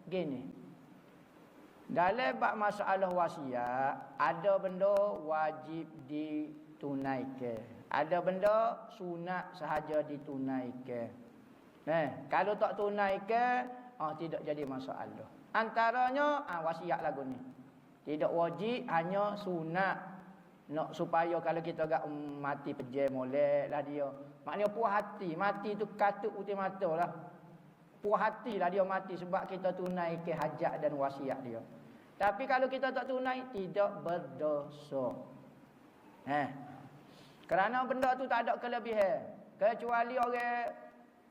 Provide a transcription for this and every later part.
Gini. Dalam bab masalah wasiat, ada benda wajib ditunaikan. Ada benda sunat sahaja ditunaikan. Kalau tak tunaikan, tidak jadi masalah. Antaranya wasiat lagu ni. Tidak wajib, hanya sunat. Nak supaya kalau kita agak mati pejam molek lah dia. Maknanya puas hati. Mati tu katuk putih mata lah. Puas hati lah dia mati sebab kita tunaikan hajat dan wasiat dia. Tapi kalau kita tak tunai, tidak berdosa. Kerana benda tu tak ada kelebihan. Kecuali orang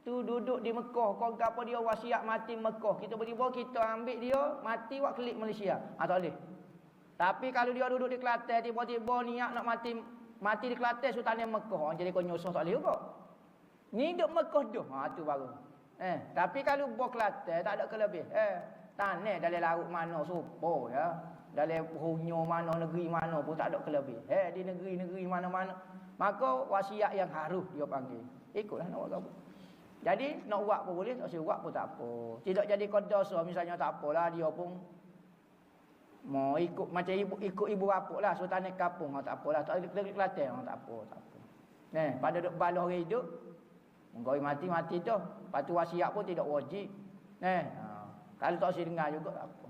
tu duduk di Mekah, kau apa dia wasiat mati Mekah. Kita tiba-tiba kita ambil dia, mati buat klik Malaysia. Tak boleh. Tapi kalau dia duduk di Kelantan, tiba-tiba niat nak mati di Kelantan, Sultan Mekah. Jadi kau nyusuh tak boleh juga. Ni duduk Mekah dah. Tu baru. Tapi kalau buat Kelantan, tak ada kelebihan. Tanah dalam laut mana supo ya. Dalam hunyo mana, negeri mana pun tak ada kelebihan. Di negeri-negeri mana-mana. Maka wasiat yang harus dia panggil. Ikutlah nak buat apa. Jadi nak buat pun boleh, tak buat pun tak apa. Tidak jadi dosa misalnya tak apalah dia pun mau ikut macam ikut ibu bapa lah, sultan kampung tak apalah, tak ada Kelantan tak apa. Pada duk balah orang hidup, engkau mati dah. Lepas tu wasiat pun tidak wajib. Kalau tak usah dengar juga tak apa.